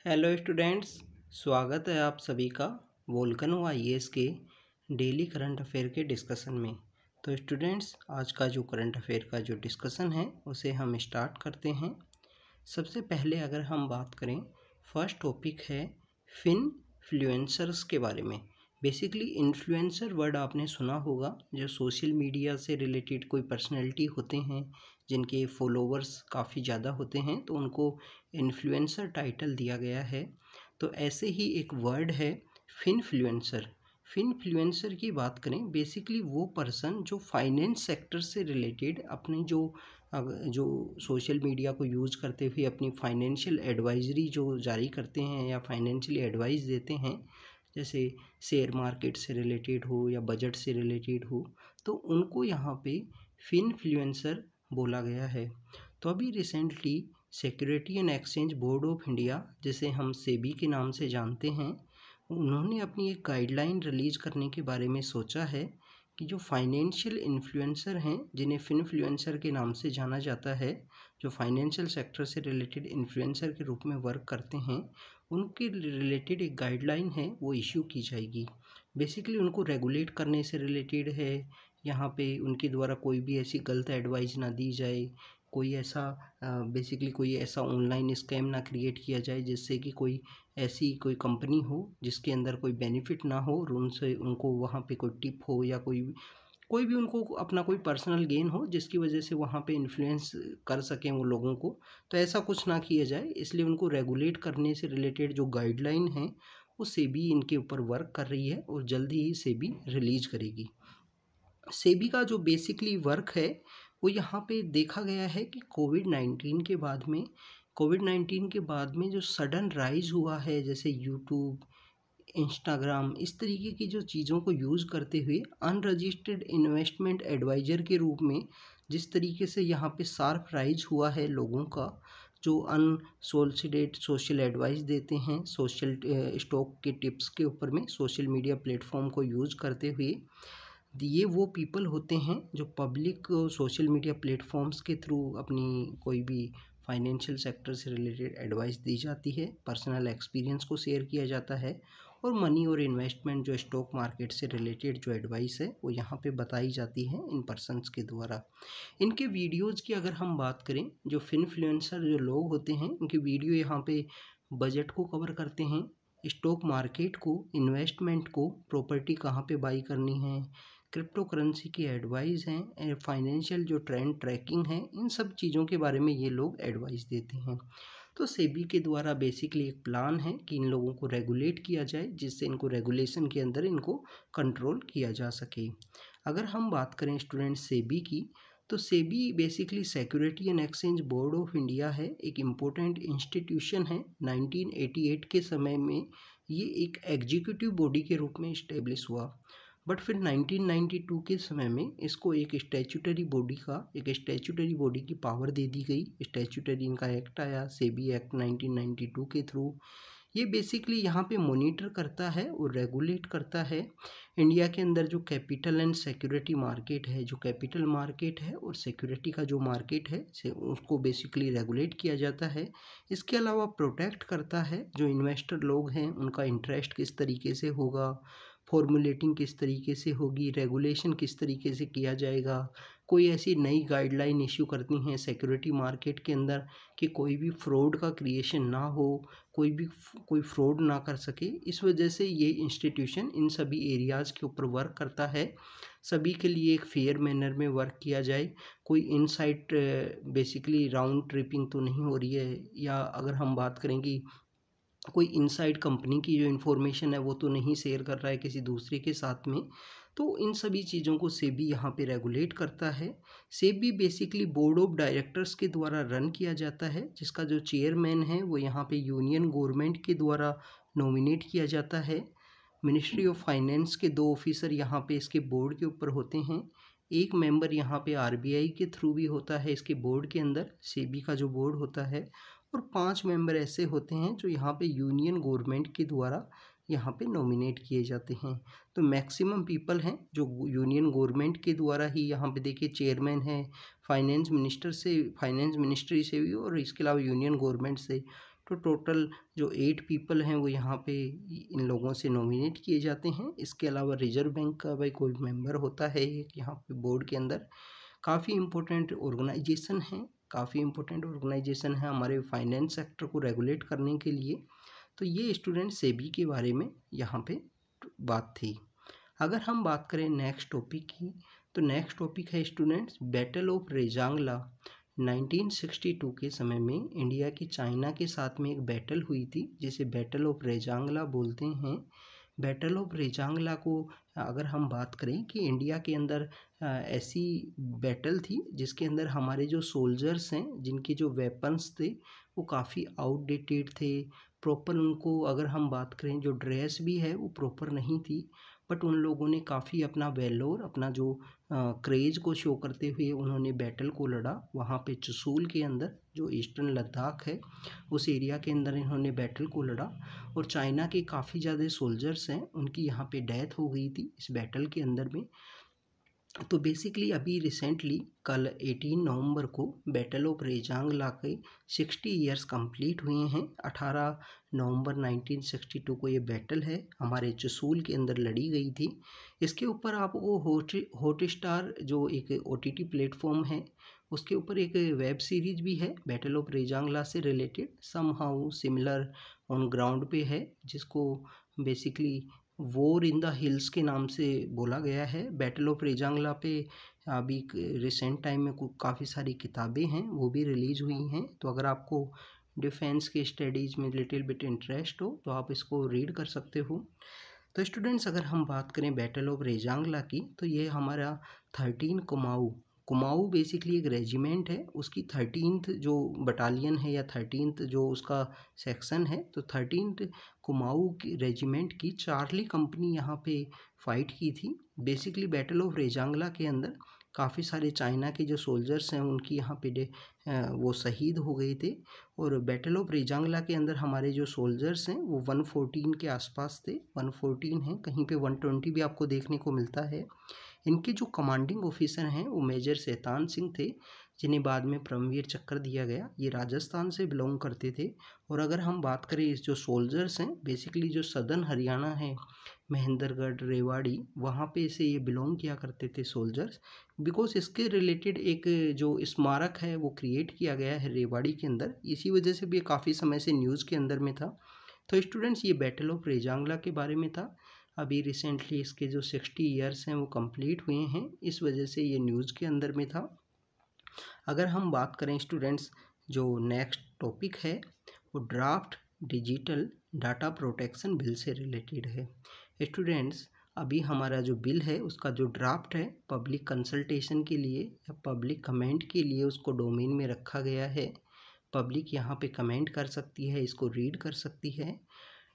Hello students, स्वागत है आप सभी का वोल्केनो आईएएस के डेली करंट अफेयर के डिस्कशन में। तो स्टूडेंट्स, आज का जो करंट अफेयर का जो डिस्कशन है उसे हम स्टार्ट करते हैं। सबसे पहले अगर हम बात करें, फर्स्ट टॉपिक है फिनफ्लुएंसर्स के बारे में। बेसिकली इन्फ्लुएंसर वर्ड आपने सुना होगा, जो सोशल मीडिया से रिलेटेड कोई पर्सनैलिटी होते हैं जिनके फॉलोवर्स काफ़ी ज़्यादा होते हैं, तो उनको इन्फ्लुएंसर टाइटल दिया गया है। तो ऐसे ही एक वर्ड है फिनफ्लुएंसर। फिनफ्लुएंसर की बात करें, बेसिकली वो पर्सन जो फाइनेंस सेक्टर से रिलेटेड अपने जो सोशल मीडिया को यूज़ करते हुए अपनी फाइनेंशियल एडवाइजरी जो जारी करते हैं या फाइनेंशियली एडवाइस देते हैं, जैसे शेयर मार्केट से रिलेटेड हो या बजट से रिलेटेड हो, तो उनको यहाँ पे फिनफ्लुएंसर बोला गया है। तो अभी recently security and exchange board of India, जिसे हम सेबी के नाम से जानते हैं, उन्होंने अपनी एक गाइडलाइन रिलीज़ करने के बारे में सोचा है कि जो फाइनेंशियल इन्फ्लुएंसर हैं, जिन्हें फिनफ्लुएंसर के नाम से जाना जाता है, जो फाइनेंशियल सेक्टर से रिलेटेड इन्फ्लुएंसर के रूप में वर्क करते हैं, उनके रिलेटेड एक गाइडलाइन है वो इश्यू की जाएगी। बेसिकली उनको रेगुलेट करने से रिलेटेड है। यहाँ पे उनके द्वारा कोई भी ऐसी गलत एडवाइस ना दी जाए, कोई ऐसा ऑनलाइन स्कैम ना क्रिएट किया जाए जिससे कि कोई कंपनी हो जिसके अंदर कोई बेनिफिट ना हो और उनसे उनको वहाँ पे कोई टिप हो या कोई भी उनको अपना कोई पर्सनल गेन हो जिसकी वजह से वहाँ पे इन्फ्लुएंस कर सकें वो लोगों को। तो ऐसा कुछ ना किया जाए, इसलिए उनको रेगुलेट करने से रिलेटेड जो गाइडलाइन है वो सेबी इनके ऊपर वर्क कर रही है और जल्दी ही सेबी रिलीज करेगी। सेबी का जो बेसिकली वर्क है वो यहाँ पे देखा गया है कि कोविड-19 के बाद में जो सडन राइज हुआ है, जैसे यूट्यूब, इंस्टाग्राम, इस तरीके की जो चीज़ों को यूज़ करते हुए अनरजिस्टर्ड इन्वेस्टमेंट एडवाइज़र के रूप में जिस तरीके से यहाँ पे शार्प राइज हुआ है लोगों का, जो अनसोलिसिटेड सोशल एडवाइस देते हैं सोशल स्टॉक के टिप्स के ऊपर में सोशल मीडिया प्लेटफॉर्म को यूज़ करते हुए। ये वो पीपल होते हैं जो पब्लिक सोशल मीडिया प्लेटफॉर्म्स के थ्रू अपनी कोई भी फाइनेंशियल सेक्टर से रिलेटेड एडवाइस दी जाती है, पर्सनल एक्सपीरियंस को शेयर किया जाता है और मनी और इन्वेस्टमेंट जो स्टॉक मार्केट से रिलेटेड जो एडवाइस है वो यहाँ पे बताई जाती है इन पर्सनस के द्वारा। इनके वीडियोज़ की अगर हम बात करें, जो फिनफ्लुएंसर जो लोग होते हैं उनकी वीडियो यहाँ पे बजट को कवर करते हैं, स्टॉक मार्केट को, इन्वेस्टमेंट को, प्रॉपर्टी कहाँ पे बाई करनी है, क्रिप्टो करेंसी की एडवाइस हैं, फाइनेंशियल जो ट्रेंड ट्रैकिंग है, इन सब चीज़ों के बारे में ये लोग एडवाइस देते हैं। तो सेबी के द्वारा बेसिकली एक प्लान है कि इन लोगों को रेगुलेट किया जाए, जिससे इनको रेगुलेशन के अंदर इनको कंट्रोल किया जा सके। अगर हम बात करें स्टूडेंट सेबी की, तो SEBI basically security and exchange board of India है, एक इम्पोर्टेंट इंस्टीट्यूशन है। 1988 के समय में ये एक एग्जीक्यूटिव बॉडी के रूप में इस्टेब्लिश हुआ, बट फिर 1992 के समय में इसको एक स्टैट्यूटरी बॉडी की पावर दे दी गई। स्टैट्यूटरी इनका एक्ट आया, सेबी एक्ट 1992 के थ्रू। ये बेसिकली यहाँ पे मॉनिटर करता है और रेगुलेट करता है इंडिया के अंदर जो कैपिटल एंड सिक्योरिटी मार्केट है, जो कैपिटल मार्केट है और सिक्योरिटी का जो मार्केट है उसको बेसिकली रेगुलेट किया जाता है। इसके अलावा प्रोटेक्ट करता है जो इन्वेस्टर लोग हैं उनका इंटरेस्ट किस तरीके से होगा, फॉर्मुलेटिंग किस तरीके से होगी, रेगुलेशन किस तरीके से किया जाएगा, कोई ऐसी नई गाइडलाइन इश्यू करती हैं सिक्योरिटी मार्केट के अंदर कि कोई भी फ्रॉड का क्रिएशन ना हो, कोई फ्रॉड ना कर सके। इस वजह से ये इंस्टीट्यूशन इन सभी एरियाज़ के ऊपर वर्क करता है। सभी के लिए एक फेयर मैनर में वर्क किया जाए, कोई इनसाइड बेसिकली राउंड ट्रिपिंग तो नहीं हो रही है, या अगर हम बात करेंगे कोई इनसाइड कंपनी की जो इन्फॉर्मेशन है वो तो नहीं शेयर कर रहा है किसी दूसरे के साथ में। तो इन सभी चीज़ों को सेबी यहाँ पे रेगुलेट करता है। SEBI basically board of directors के द्वारा रन किया जाता है, जिसका जो चेयरमैन है वो यहाँ पे यूनियन गवर्नमेंट के द्वारा नॉमिनेट किया जाता है। मिनिस्ट्री ऑफ फाइनेंस के 2 ऑफिसर यहाँ पे इसके बोर्ड के ऊपर होते हैं। एक मेंबर यहाँ पे आरबीआई के थ्रू भी होता है इसके बोर्ड के अंदर, सेबी का जो बोर्ड होता है, और 5 मेंबर ऐसे होते हैं जो यहाँ पे यूनियन गवर्नमेंट के द्वारा यहाँ पे नॉमिनेट किए जाते हैं। तो मैक्सिमम पीपल हैं जो यूनियन गवर्नमेंट के द्वारा ही, यहाँ पे देखिए चेयरमैन है फाइनेंस मिनिस्ट्री से भी और इसके अलावा यूनियन गवर्नमेंट से तो टोटल जो 8 पीपल हैं वो यहाँ पे इन लोगों से नॉमिनेट किए जाते हैं। इसके अलावा रिजर्व बैंक का भाई कोई मेंबर होता है एक यहाँ पे बोर्ड के अंदर। काफ़ी इम्पोर्टेंट ऑर्गेनाइजेशन है, काफ़ी इम्पोर्टेंट ऑर्गेनाइजेशन है हमारे फाइनेंस सेक्टर को रेगुलेट करने के लिए। तो ये स्टूडेंट सेबी के बारे में यहाँ पे बात थी। अगर हम बात करें नेक्स्ट टॉपिक की, तो नेक्स्ट टॉपिक है स्टूडेंट्स बैटल ऑफ रेजांगला। 1962 के समय में इंडिया की चाइना के साथ में एक बैटल हुई थी जिसे बैटल ऑफ रेजांगला बोलते हैं। बैटल ऑफ रेजांगला को अगर हम बात करें कि इंडिया के अंदर ऐसी बैटल थी जिसके अंदर हमारे जो सोल्जर्स हैं जिनके जो वेपन्स थे वो काफ़ी आउटडेटेड थे। प्रॉपर उनको अगर हम बात करें जो ड्रेस भी है वो प्रॉपर नहीं थी, बट उन लोगों ने काफ़ी अपना वेलोर अपना जो क्रेज को शो करते हुए उन्होंने बैटल को लड़ा। वहाँ पे चुशूल के अंदर जो ईस्टर्न लद्दाख है उस एरिया के अंदर इन्होंने बैटल को लड़ा और चाइना के काफ़ी ज़्यादा सोल्जर्स हैं उनकी यहाँ पे डेथ हो गई थी इस बैटल के अंदर में। तो बेसिकली अभी रिसेंटली कल 18 नवंबर को बैटल ऑफ रेजांगला के 60 इयर्स कंप्लीट हुए हैं। 18 नवंबर 1962 को ये बैटल है हमारे चुशूल के अंदर लड़ी गई थी। इसके ऊपर आपको हॉटस्टार जो एक OTT प्लेटफॉर्म है उसके ऊपर एक वेब सीरीज भी है बैटल ऑफ रेजांगला से related, somehow similar on ground पे है, जिसको basically war in the hills के नाम से बोला गया है। बैटल ऑफ रेजांगला पे अभी रिसेंट टाइम में काफ़ी सारी किताबें हैं वो भी रिलीज़ हुई हैं। तो अगर आपको डिफेंस के स्टडीज़ में लिटिल बिट इंटरेस्ट हो तो आप इसको रीड कर सकते हो। तो स्टूडेंट्स अगर हम बात करें बैटल ऑफ रेजांगला की, तो ये हमारा 13 कुमाऊँ बेसिकली एक रेजिमेंट है, उसकी 13th जो बटालियन है या 13th जो उसका सेक्शन है, तो 13th कुमाऊँ की रेजिमेंट की चार्ली कंपनी यहाँ पे फाइट की थी। बेसिकली बैटल ऑफ रेजांगला के अंदर काफ़ी सारे चाइना के जो सोल्जर्स हैं उनकी यहाँ पे वो शहीद हो गए थे। और बैटल ऑफ रेजांगला के अंदर हमारे जो सोल्जर्स हैं वो 114 के आसपास थे, 114 हैं, कहीं पे 120 भी आपको देखने को मिलता है। इनके जो कमांडिंग ऑफिसर हैं वो मेजर शैतान सिंह थे, जिन्हें बाद में परमवीर चक्र दिया गया। ये राजस्थान से बिलोंग करते थे। और अगर हम बात करें इस जो सोल्जर्स हैं बेसिकली जो सदर्न हरियाणा है, महेंद्रगढ़, रेवाड़ी, वहाँ पे से ये बिलोंग किया करते थे सोल्जर्स। बिकॉज इसके रिलेटेड एक जो स्मारक है वो क्रिएट किया गया है रेवाड़ी के अंदर, इसी वजह से भी काफ़ी समय से न्यूज़ के अंदर में था। तो स्टूडेंट्स ये बैटल ऑफ रेजांगला के बारे में था। अभी रिसेंटली इसके जो 60 इयर्स हैं वो कंप्लीट हुए हैं, इस वजह से ये न्यूज़ के अंदर में था। अगर हम बात करें स्टूडेंट्स जो नेक्स्ट टॉपिक है वो draft digital data protection bill से रिलेटेड है। स्टूडेंट्स अभी हमारा जो बिल है उसका जो ड्राफ्ट है पब्लिक कंसल्टेशन के लिए या पब्लिक कमेंट के लिए उसको डोमेन में रखा गया है। पब्लिक यहाँ पे कमेंट कर सकती है, इसको रीड कर सकती है।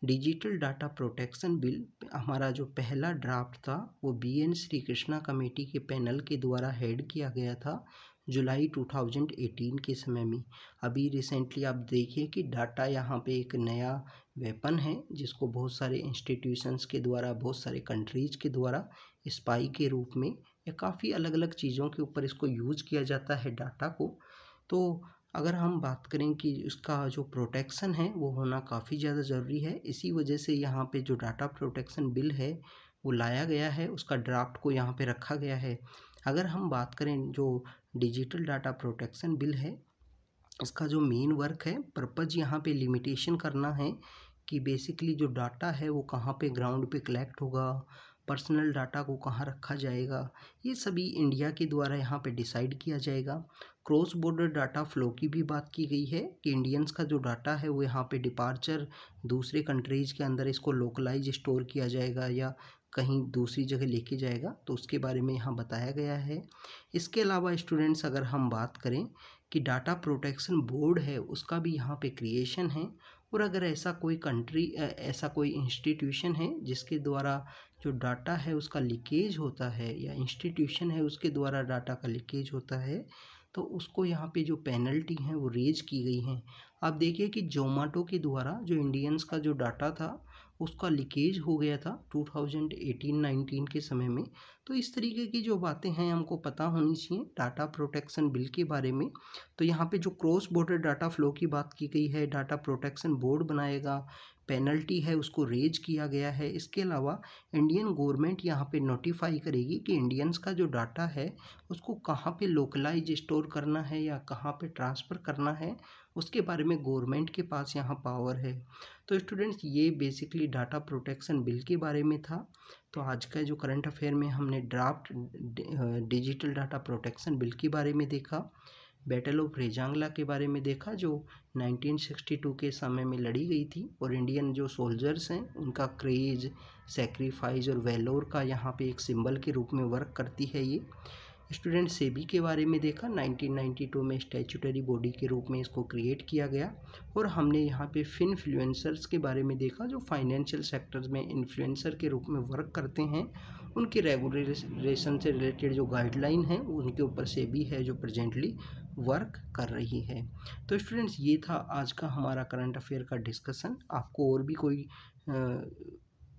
डिजिटल डाटा प्रोटेक्शन बिल हमारा जो पहला ड्राफ्ट था वो BN श्री कृष्णा कमेटी के पैनल के द्वारा हेड किया गया था जुलाई 2018 के समय में। अभी रिसेंटली आप देखिए कि डाटा यहाँ पे एक नया वेपन है जिसको बहुत सारे इंस्टीट्यूशंस के द्वारा, बहुत सारे कंट्रीज के द्वारा स्पाई के रूप में या काफ़ी अलग अलग चीज़ों के ऊपर इसको यूज़ किया जाता है डाटा को। तो अगर हम बात करें कि उसका जो प्रोटेक्शन है वो होना काफ़ी ज़्यादा ज़रूरी है, इसी वजह से यहाँ पे जो डाटा प्रोटेक्शन बिल है वो लाया गया है, उसका ड्राफ्ट को यहाँ पे रखा गया है। अगर हम बात करें जो डिजिटल डाटा प्रोटेक्शन बिल है, इसका जो मेन वर्क है, पर्पज़ यहाँ पे लिमिटेशन करना है कि बेसिकली जो डाटा है वो कहाँ पे ग्राउंड पे कलेक्ट होगा, पर्सनल डाटा को कहाँ रखा जाएगा, ये सभी इंडिया के द्वारा यहाँ पे डिसाइड किया जाएगा। क्रॉस बॉर्डर डाटा फ्लो की भी बात की गई है कि इंडियंस का जो डाटा है वो यहाँ पे डिपार्चर दूसरे कंट्रीज़ के अंदर इसको लोकलाइज स्टोर किया जाएगा या कहीं दूसरी जगह लेके जाएगा, तो उसके बारे में यहाँ बताया गया है। इसके अलावा स्टूडेंट्स अगर हम बात करें कि डाटा प्रोटेक्शन बोर्ड है उसका भी यहाँ पे क्रिएशन है। और अगर ऐसा कोई कंट्री, ऐसा कोई इंस्टीट्यूशन है जिसके द्वारा जो डाटा है उसका लीकेज होता है या इंस्टीट्यूशन है उसके द्वारा डाटा का लीकेज होता है, तो उसको यहाँ पे जो पेनल्टी हैं वो रेज की गई हैं। आप देखिए कि जोमेटो के द्वारा जो इंडियंस का जो डाटा था उसका लीकेज हो गया था 2018-19 के समय में। तो इस तरीके की जो बातें हैं हमको पता होनी चाहिए डाटा प्रोटेक्शन बिल के बारे में। तो यहाँ पे जो क्रॉस बॉर्डर डाटा फ्लो की बात की गई है, डाटा प्रोटेक्शन बोर्ड बनाएगा, पेनल्टी है उसको रेज किया गया है। इसके अलावा इंडियन गवर्नमेंट यहाँ पे नोटिफाई करेगी कि इंडियंस का जो डाटा है उसको कहाँ पे लोकलाइज स्टोर करना है या कहाँ पे ट्रांसफ़र करना है, उसके बारे में गवर्नमेंट के पास यहाँ पावर है। तो स्टूडेंट्स ये बेसिकली डाटा प्रोटेक्शन बिल के बारे में था। तो आज का जो करंट अफेयर में हमने draft digital data protection bill के बारे में देखा, बैटल ऑफ रेजांगला के बारे में देखा जो 1962 के समय में लड़ी गई थी, और इंडियन जो सोल्जर्स हैं उनका क्रेज, सेक्रीफाइस और वैलोर का यहाँ पे एक सिंबल के रूप में वर्क करती है ये। स्टूडेंट सेबी के बारे में देखा, 1992 में स्टैट्यूटरी बॉडी के रूप में इसको क्रिएट किया गया। और हमने यहाँ पे फिनफ्लुएंसर्स के बारे में देखा जो फाइनेंशियल सेक्टर्स में इन्फ्लुएंसर के रूप में वर्क करते हैं, उनके रेगुलेशन से रिलेटेड जो गाइडलाइन है उनके ऊपर सेबी है जो प्रेजेंटली वर्क कर रही है। तो स्टूडेंट्स ये था आज का हमारा करंट अफेयर का डिस्कशन। आपको और भी कोई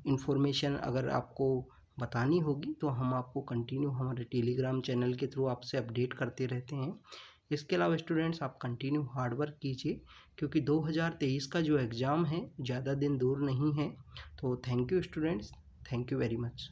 इंफॉर्मेशन अगर आपको बतानी होगी तो हम आपको कंटिन्यू हमारे टेलीग्राम चैनल के थ्रू आपसे अपडेट करते रहते हैं। इसके अलावा स्टूडेंट्स आप कंटिन्यू हार्ड वर्क कीजिए क्योंकि 2023 का जो एग्ज़ाम है ज़्यादा दिन दूर नहीं है। तो thank you students, thank you very much.